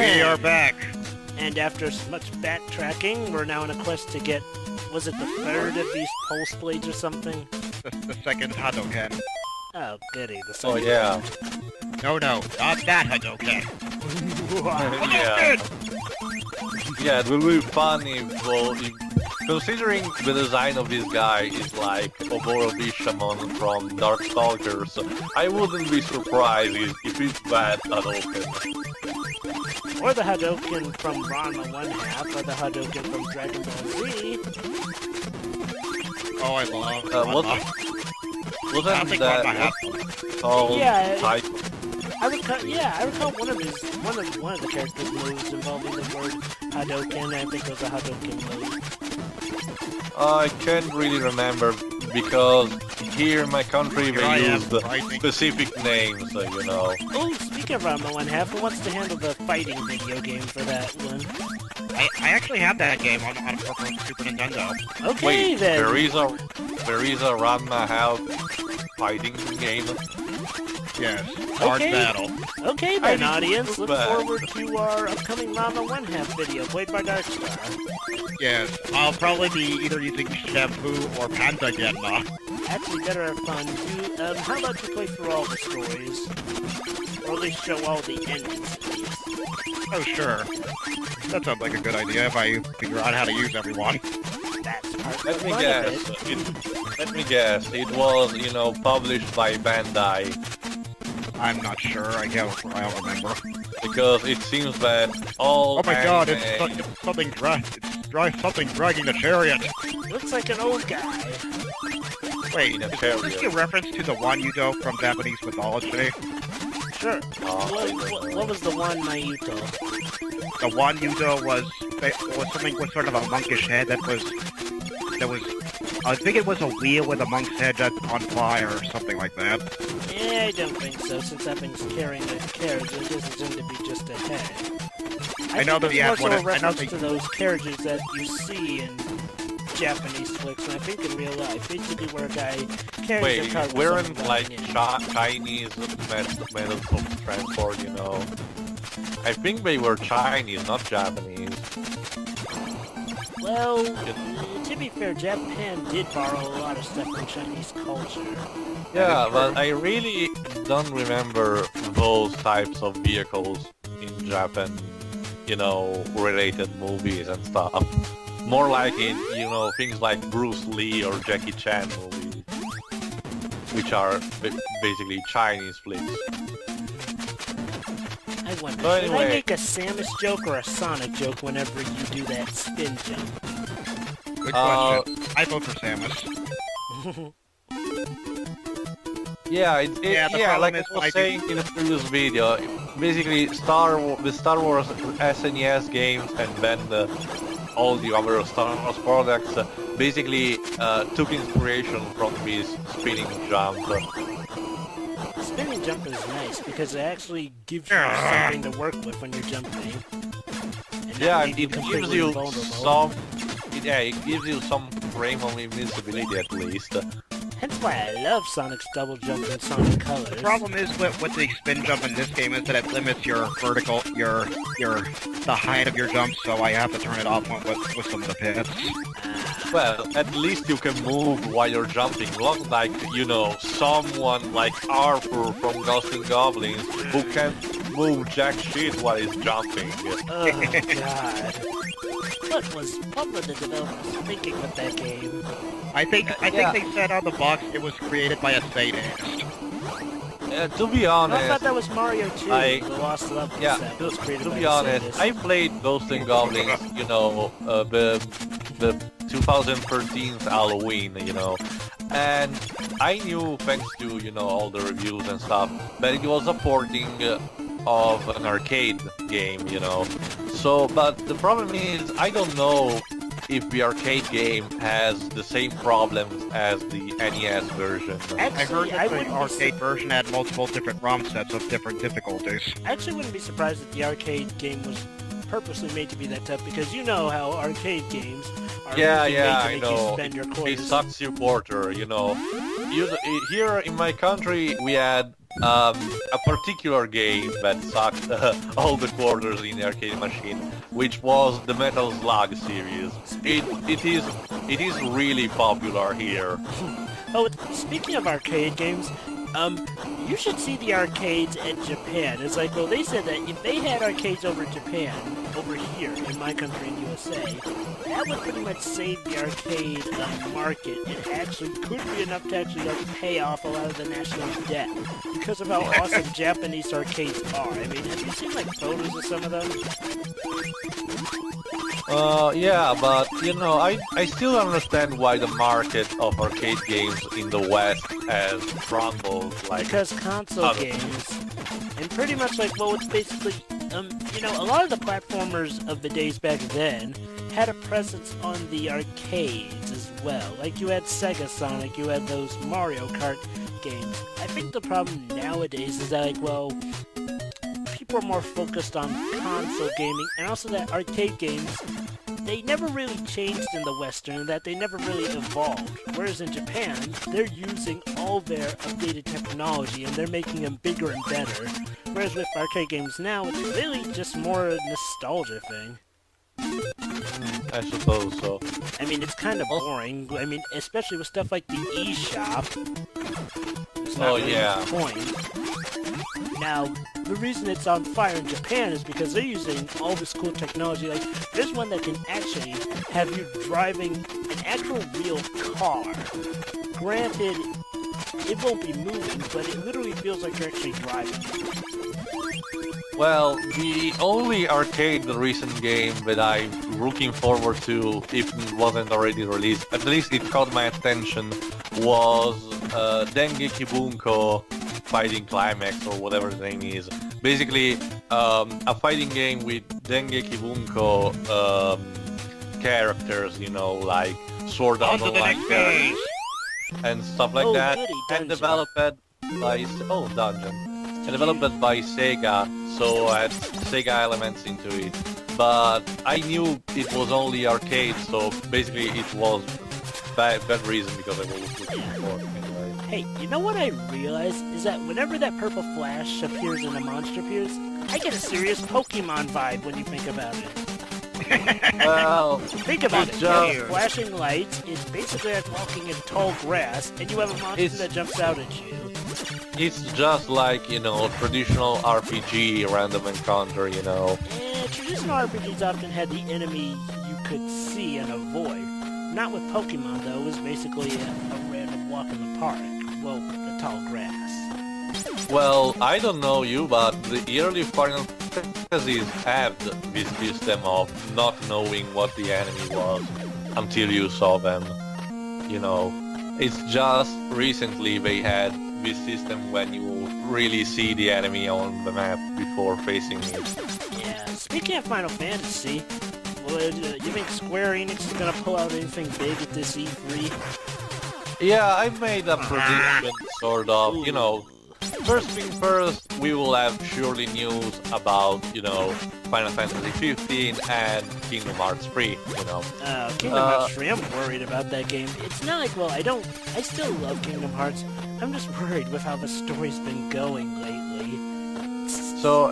We are back. And after much backtracking, we're now on a quest to get, was it the third of these pulse blades or something? The second hadoken. Oh, goody, the second. Oh yeah. No, not that hadoken. Yeah, it will be fun if, well, considering the design of this guy is like Jovahexeon from Dark Stalkers, I wouldn't be surprised if it's bad hadoken. Or the hadoken from Ranma 1/2, or the hadoken from Dragon Ball Z. Oh, I love Wasn't that called type? I recall one of the characters' moves involving the word hadoken. I think it was a hadoken move. I can't really remember because here in my country they use the specific names, you know. Oh, speaking of Ranma 1/2, who wants to handle the fighting video game for that one? I actually have that game on Super Nintendo. Okay, wait, then. There is a Ranma half fighting game. Yes, hard battle. Okay then, audience, look forward to our upcoming Ranma 1/2 video, played by Dark Star. Yes, I'll probably be either using Shampoo or Panda Genma. Actually, better have fun. How about you play through all the stories? Or at least show all the endings, at least. Oh, sure. That sounds like a good idea if I figure out how to use everyone. That's part Let of me the fun guess. of it. Let me guess. It was, you know, published by Bandai. I'm not sure. I don't remember. Because it seems that all. Oh my god! It's something dragging the chariot. Looks like an old guy. Wait, is this a reference to the Wanyudo from Japanese mythology? Sure. What was the one Mayuto? The Wanyudo was something with sort of a monkish head that was I think it was a wheel with a monk's head that's on fire or something like that. Yeah, I don't think so, since that thing's carrying a carriage. It doesn't seem to be just a head. I know that you have one. I reference to those carriages that you see in Japanese flicks, and I think in real life, basically where a guy carries a car. Wait, weren't like Chinese methods of transport, you know? I think they were Chinese, not Japanese. Well, to be fair, Japan did borrow a lot of stuff from Chinese culture. Yeah, but I really don't remember those types of vehicles in Japan, you know, related movies and stuff. More like in, you know, things like Bruce Lee or Jackie Chan movies, which are basically Chinese flicks. I wonder, so should I make a Samus joke or a Sonic joke whenever you do that spin jump? Good question. I vote for Samus. Like I was saying in the previous video, basically the Star Wars SNES games and then all the other Star Wars products basically took inspiration from this spinning jump. Spinning jump is nice because it actually gives you something to work with when you're jumping. Yeah, it gives you some. It gives you some frame of invincibility at least. Hence why I love Sonic's double jump and Sonic Colors. The problem is with the spin jump in this game is that it limits your vertical, the height of your jump, so I have to turn it off with some of the pits. Well, at least you can move while you're jumping, not like, you know, someone like Arthur from Ghosts and Goblins who can't move jack shit while he's jumping. Oh god. What were the developers thinking with that game? I think they said on the box it was created by a sadist. To be honest, I thought that was Mario 2, the Lost Level set was created by a sadist. To be honest, I played Ghosts and Goblins, you know, the 2013 Halloween, you know, and I knew, thanks to, you know, all the reviews and stuff, that it was a porting of an arcade game, you know. So, but the problem is, I don't know if the arcade game has the same problems as the NES version. Actually, I heard the arcade version had multiple different ROM sets of different difficulties. I actually wouldn't be surprised if the arcade game was purposely made to be that tough, because you know how arcade games are made to make you spend your coins. It sucks you quarter, you know. Here in my country, we had a particular game that sucked all the quarters in the arcade machine, which was the Metal Slug series. It is really popular here. Oh, speaking of arcade games, you should see the arcades in Japan. It's like, well, they said that if they had arcades over Japan, over here, in my country, in USA, that would pretty much save the arcade market. It actually could be enough to actually pay off a lot of the national debt because of how awesome Japanese arcades are. I mean, have you seen, like, photos of some of them? Yeah, but, you know, I still understand why the market of arcade games in the West has crumbled, like... Because console games, and pretty much like, well, it's basically, you know, a lot of the platformers of the days back then had a presence on the arcades as well. Like, you had Sega Sonic, you had those Mario Kart games. I think the problem nowadays is that, like, well, people are more focused on console gaming, and also that arcade games, they never really changed in the Western, that they never really evolved. Whereas in Japan, they're using all their updated technology and they're making them bigger and better. Whereas with arcade games now, it's really just more a nostalgia thing. I suppose so. I mean, it's kind of boring. I mean, especially with stuff like the eShop. It's not really the point. Now, the reason it's on fire in Japan is because they're using all this cool technology. Like, there's one that can actually have you driving an actual real car. Granted, it won't be moving, but it literally feels like you're actually driving. Well, the only arcade recent game that I'm looking forward to, if it wasn't already released, at least it caught my attention, was Dengeki Bunko Fighting Climax, or whatever the name is. Basically, a fighting game with Dengeki Bunko characters, you know, like Sword Art Online characters and stuff like that, and developed by Dungeon, and developed by Sega, so had Sega elements into it. But I knew it was only arcade, so basically it was bad reason because I was looking for it anyway. Hey, you know what I realized is that whenever that purple flash appears and a monster appears, I get a serious Pokemon vibe when you think about it. Well, think about it. Just... flashing lights is basically like walking in tall grass, and you have a monster that jumps out at you. It's just like, you know, traditional RPG random encounter, you know. Traditional RPGs often had the enemy you could see and avoid. Not with Pokemon, though. It was basically a random walk in the park. Well, the tall grass. Well, I don't know you, but the early Final Fantasies had this system of not knowing what the enemy was until you saw them. You know, it's just recently they had this system when you really see the enemy on the map before facing it. Yeah, speaking of Final Fantasy, well, you think Square Enix is gonna pull out anything big at this E3? Yeah, I made a prediction, sort of, you know. First thing first, we will have surely news about, you know, Final Fantasy 15 and Kingdom Hearts 3, you know. Kingdom Hearts 3, I'm worried about that game. It's not like, well, I still love Kingdom Hearts. I'm just worried with how the story's been going lately. So,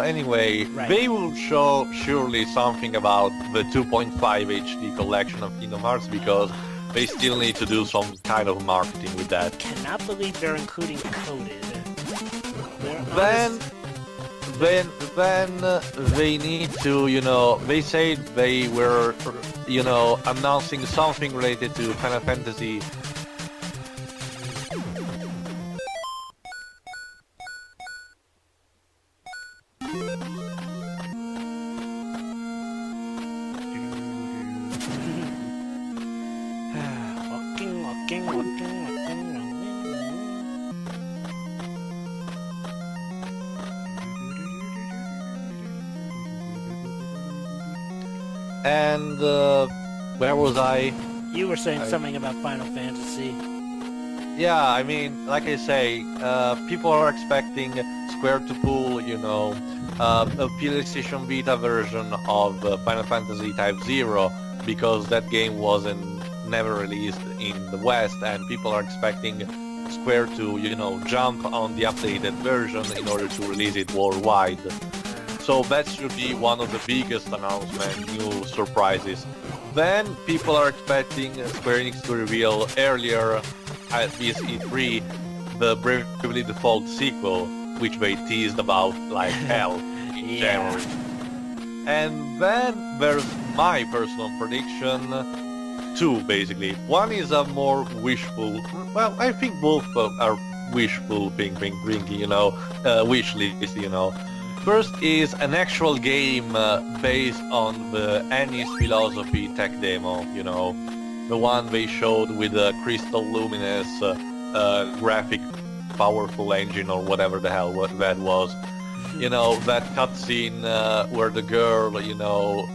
anyway, they will show surely something about the 2.5 HD collection of Kingdom Hearts because they still need to do some kind of marketing with that. Cannot believe they're including coded. Then they need to, you know, they say they were, you know, announcing something related to Final Fantasy. And where was I? You were saying something about Final Fantasy. Yeah, I mean, like I say, people are expecting Square to pull, you know, a PlayStation Vita version of Final Fantasy Type 0 because that game wasn't never released in the West, and people are expecting Square to, you know, jump on the updated version in order to release it worldwide. So that should be one of the biggest announcements, new surprises. Then people are expecting Square Enix to reveal earlier at this E3 the Bravely Default sequel, which they teased about like hell in January. And then there's my personal prediction, two basically. One is a more wishful, well, I think both are wishful thinking, you know, wish list, you know. First is an actual game based on the Annie's Philosophy tech demo, you know, the one they showed with the crystal luminous graphic powerful engine or whatever the hell that was. You know, that cutscene where the girl, you know,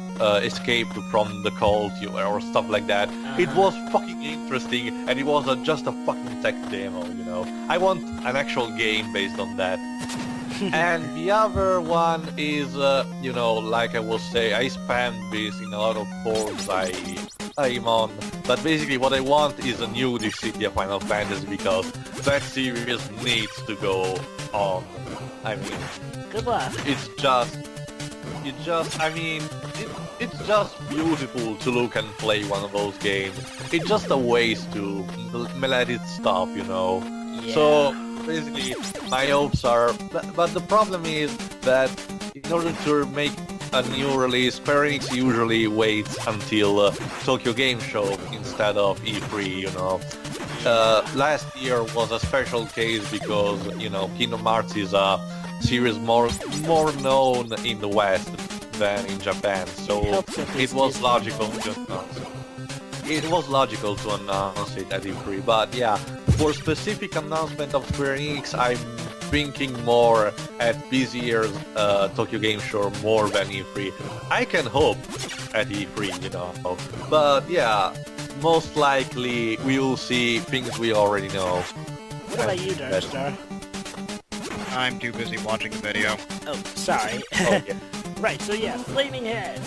escaped from the cult or stuff like that. It was fucking interesting, and it was just a fucking tech demo, you know. I want an actual game based on that. And the other one is, you know, like I will say, I spammed this in a lot of forums I'm on, but basically what I want is a new Dissidia Final Fantasy, because that series needs to go on. I mean, good luck. It's just, I mean, it's just beautiful to look and play one of those games. It's just a waste to let it stop, you know. Yeah. So basically, my hopes are, but the problem is that in order to make a new release, Square Enix usually waits until Tokyo Game Show instead of E3, you know. Last year was a special case because, you know, Kingdom Hearts is a series more known in the West than in Japan, so it was logical to announce it. It was logical to announce it at E3, but yeah, for specific announcement of Square Enix, I'm thinking more at this year's Tokyo Game Show more than E3. I can hope at E3, you know, but yeah, most likely we will see things we already know. What about you, Dark Star? I'm too busy watching the video. Oh, sorry. Oh, yeah. Right, so yeah, Flaming Head,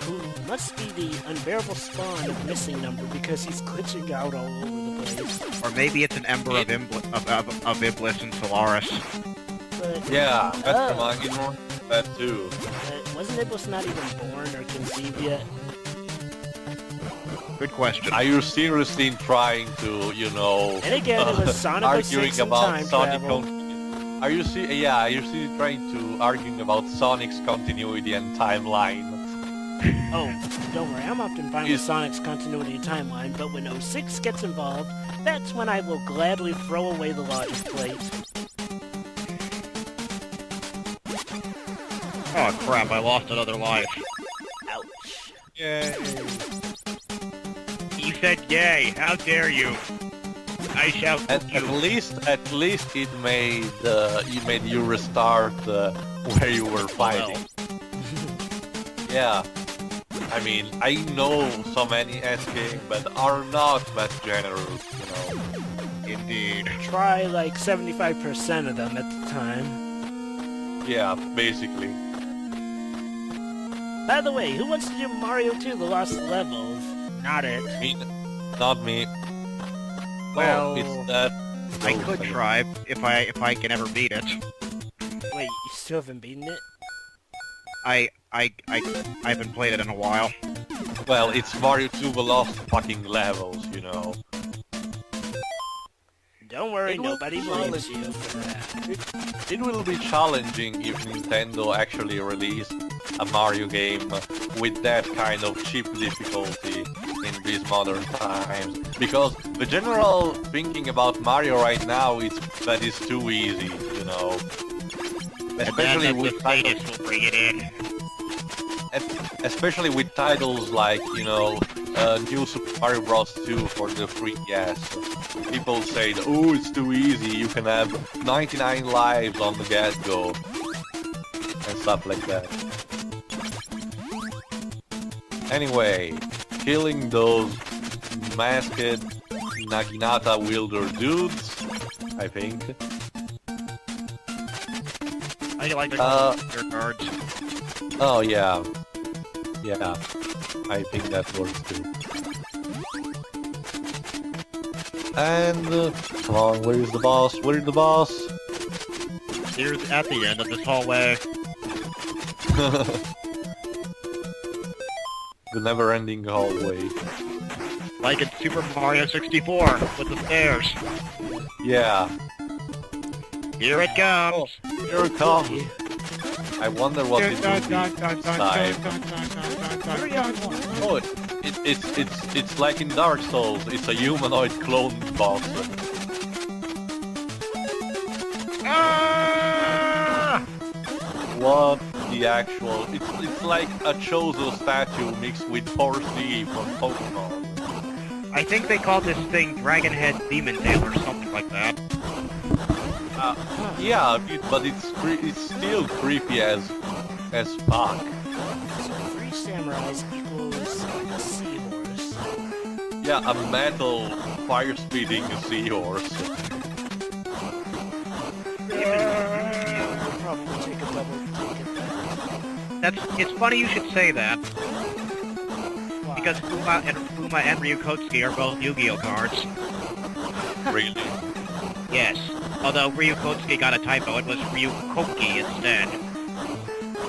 who must be the unbearable spawn of Missing Number because he's glitching out all over the place. Or maybe it's an ember of Iblis and Solaris. But, Yeah, that's the manga, that too. Wasn't Iblis not even born or conceived yet? Good question. Are you seriously trying to, you know, And again, it was Sonic arguing 06 about time Sonic travel. Are you trying to arguing about Sonic's continuity and timeline? Oh, don't worry, I'm often fine with Sonic's continuity and timeline, but when 06 gets involved, that's when I will gladly throw away the logic plate. Oh crap, I lost another life. Ouch. Yay. You said yay, how dare you? I shall At least it made you restart where you were fighting. Yeah. I mean, I know so many S games, but are not that generous, you know. Indeed. Try like 75% of them at the time. Yeah, basically. By the way, who wants to do Mario 2 The Lost Levels? Not it. Not me. Well, it's that. I could try if I can ever beat it. Wait, you still haven't beaten it? I haven't played it in a while. Well, it's Mario 2 The Lost fucking Levels, you know. Don't worry, nobody blames you for that. It will be challenging if Nintendo actually release a Mario game with that kind of cheap difficulty in these modern times, because the general thinking about Mario right now is that it's too easy, you know. Especially with titles, will bring it in. especially with titles like, you know, New Super Mario Bros. 2 for the 3DS. People say, oh, it's too easy, you can have 99 lives on the get-go, and stuff like that. Anyway, killing those masked Naginata wielder dudes, I think. I like the your cards. Oh yeah. Yeah, I think that works too. And come on, where is the boss? Where is the boss? Here's at the end of this hallway. The never-ending hallway. Like in Super Mario 64 with the stairs. Yeah. Here it comes. Here it comes. I wonder what it will be this time. Oh, it's like in Dark Souls. It's a humanoid clone boss. Ah! What the actual? It's like a Chozo statue mixed with Horsey from Pokemon. I think they call this thing Dragon Head Demon Tail or something like that. Yeah, but it's still creepy as fuck. So 3 samurais equals a seahorse. Yeah, a metal fire-speeding seahorse. I'll probably take a double ticket. It's funny you should say that, Why? because Fuuma and Ryukotsuki are both Yu-Gi-Oh cards. Really? Yes. Although Ryukotsuki got a typo, it was Ryukoki instead.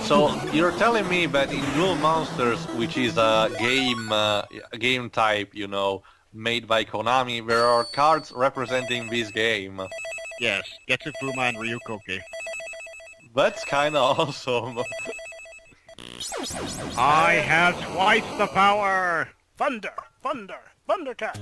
So you're telling me that in Duel Monsters, which is a game type, you know, made by Konami, there are cards representing this game. Yes, Getsu Fuuma and Ryukoki. That's kinda awesome. I have twice the power! Thunder! Thunder! Thundercat!